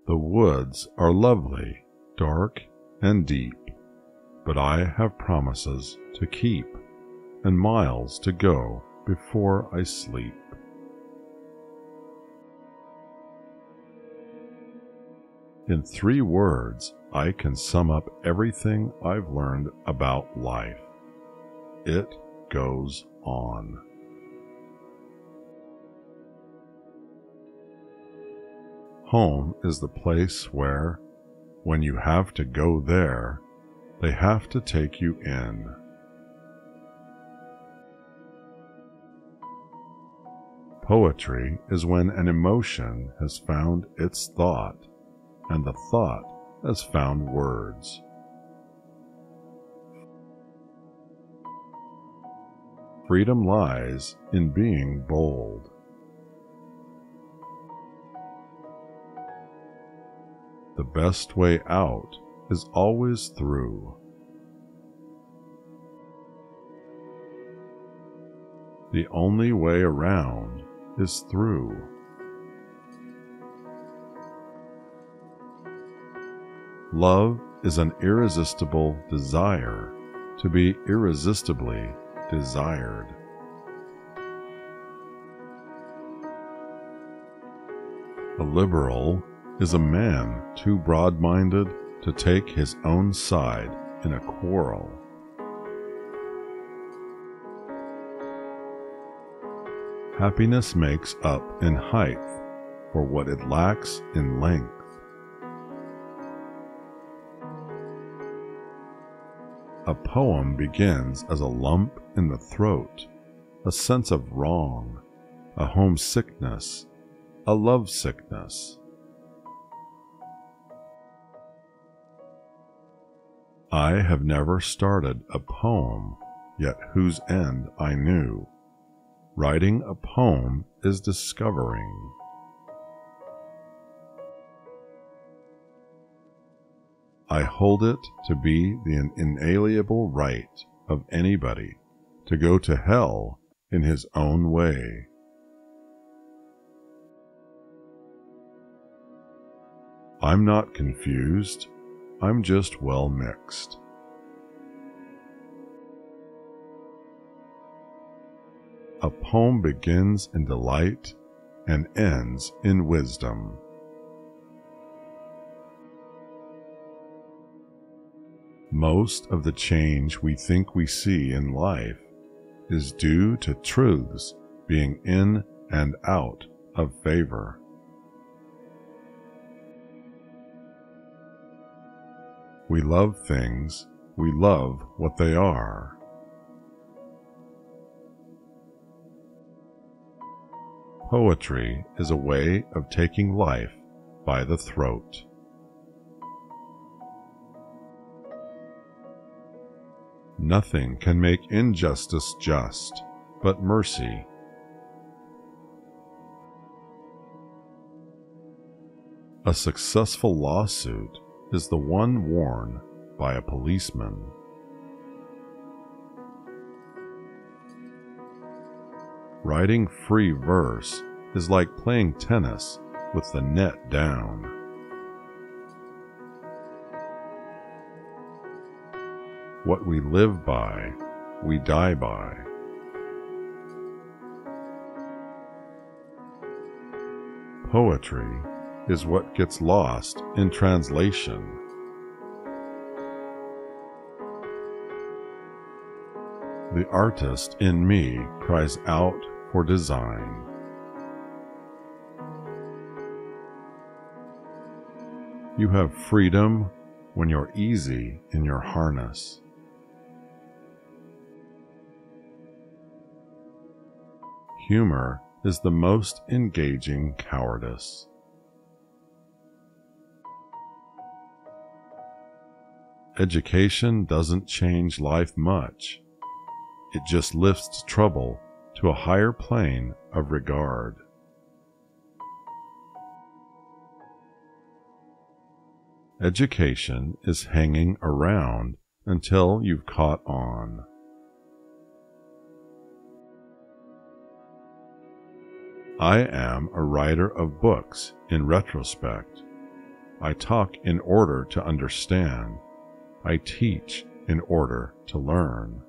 The woods are lovely, dark and deep, but I have promises to keep and miles to go before I sleep. In 3 words, I can sum up everything I've learned about life. It goes on. Home is the place where, when you have to go there, they have to take you in. Poetry is when an emotion has found its thought, and the thought has found words. Freedom lies in being bold. The best way out is always through. The only way around is through. Love is an irresistible desire to be irresistibly desired. A liberal is a man too broad-minded to take his own side in a quarrel. Happiness makes up in height for what it lacks in length. A poem begins as a lump in the throat, a sense of wrong, a homesickness, a lovesickness. I have never started a poem, yet whose end I knew. Writing a poem is discovering. I hold it to be the inalienable right of anybody to go to hell in his own way. I'm not confused, I'm just well mixed. A poem begins in delight and ends in wisdom. Most of the change we think we see in life is due to truths being in and out of favor. We love things, we love what they are. Poetry is a way of taking life by the throat. Nothing can make injustice just, but mercy. A successful lawsuit is the one worn by a policeman. Writing free verse is like playing tennis with the net down. What we live by, we die by. Poetry is what gets lost in translation. The artist in me cries out for design. You have freedom when you're easy in your harness. Humor is the most engaging cowardice. Education doesn't change life much. It just lifts trouble to a higher plane of regard. Education is hanging around until you've caught on. I am a writer of books in retrospect. I talk in order to understand. I teach in order to learn.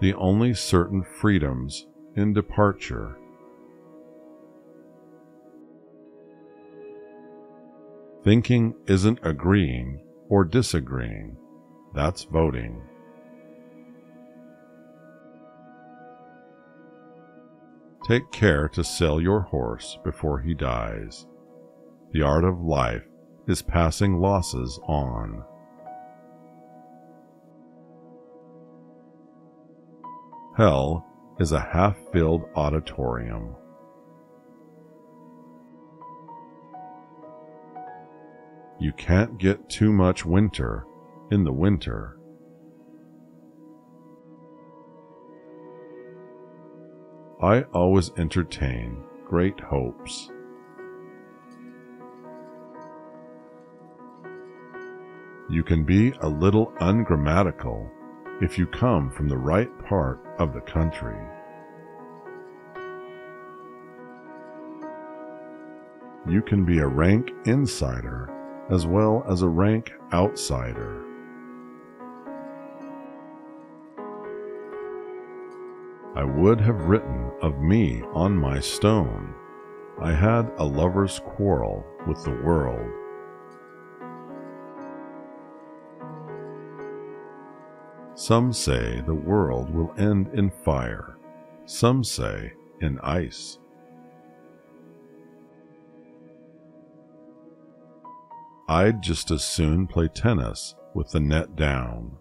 The only certain freedoms in departure. Thinking isn't agreeing or disagreeing. That's voting. Take care to sell your horse before he dies. The art of life is passing losses on. Hell is a half-filled auditorium. You can't get too much winter in the winter. I always entertain great hopes. You can be a little ungrammatical if you come from the right part of the country. You can be a rank insider as well as a rank outsider. I would have written of me on my stone. I had a lover's quarrel with the world. Some say the world will end in fire. Some say in ice. I'd just as soon play tennis with the net down.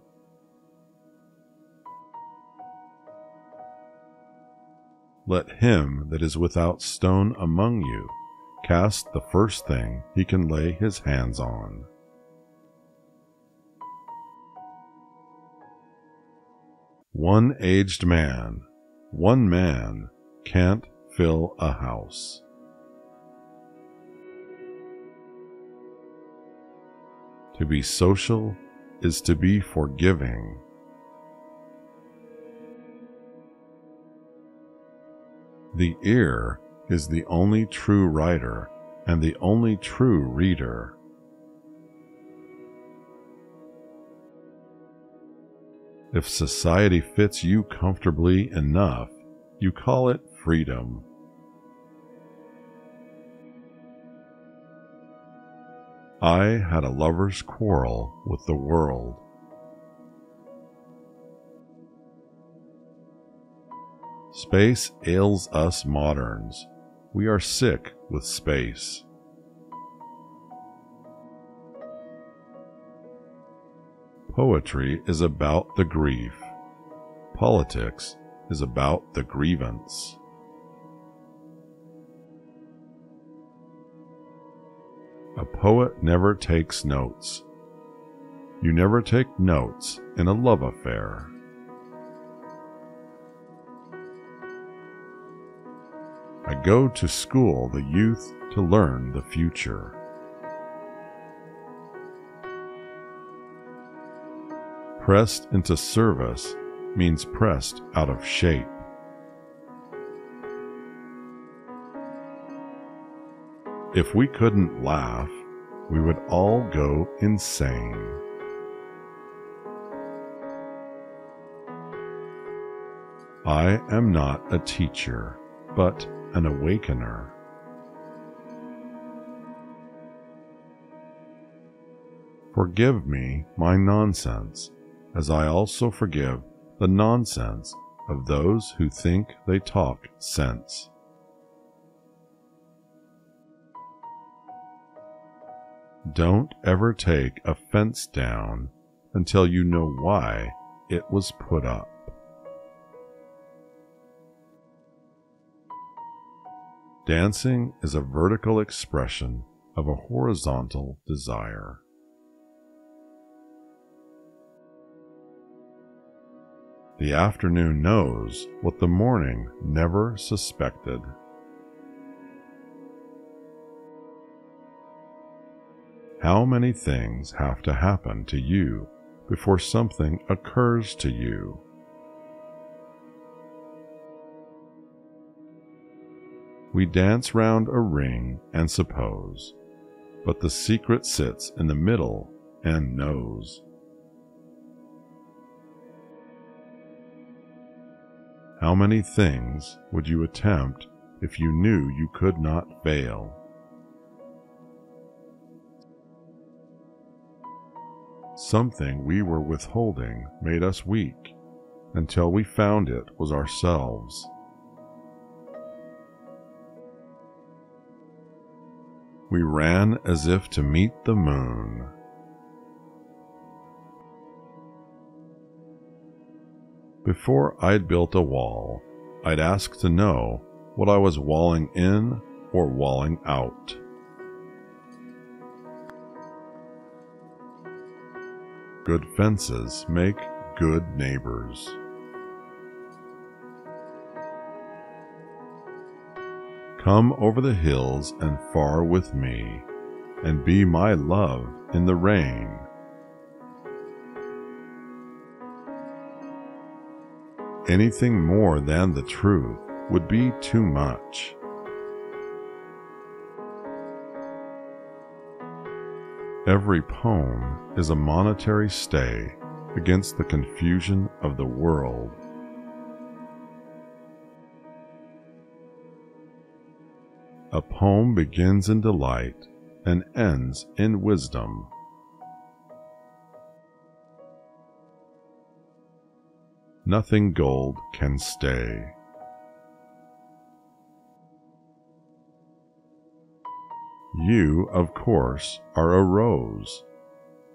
Let him that is without stone among you cast the first thing he can lay his hands on. One aged man, one man, can't fill a house. To be social is to be forgiving. The ear is the only true writer and the only true reader. If society fits you comfortably enough, you call it freedom. I had a lover's quarrel with the world. Space ails us moderns. We are sick with space. Poetry is about the grief. Politics is about the grievance. A poet never takes notes. You never take notes in a love affair. I go to school the youth to learn the future. Pressed into service means pressed out of shape. If we couldn't laugh, we would all go insane. I am not a teacher, but an awakener. Forgive me my nonsense, as I also forgive the nonsense of those who think they talk sense. Don't ever take a fence down until you know why it was put up. Dancing is a vertical expression of a horizontal desire. The afternoon knows what the morning never suspected. How many things have to happen to you before something occurs to you? We dance round a ring and suppose, but the secret sits in the middle and knows. How many things would you attempt if you knew you could not fail? Something we were withholding made us weak, until we found it was ourselves. We ran as if to meet the moon. Before I'd built a wall, I'd ask to know what I was walling in or walling out. Good fences make good neighbors. Come over the hills and far with me, and be my love in the rain. Anything more than the truth would be too much. Every poem is a monetary stay against the confusion of the world. A poem begins in delight and ends in wisdom. Nothing gold can stay. You, of course, are a rose,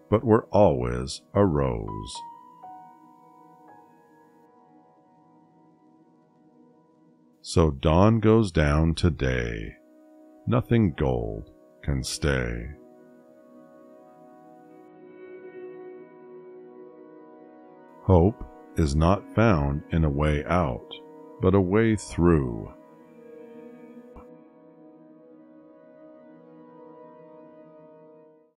but we're always a rose. So dawn goes down today. Nothing gold can stay. Hope is not found in a way out, but a way through.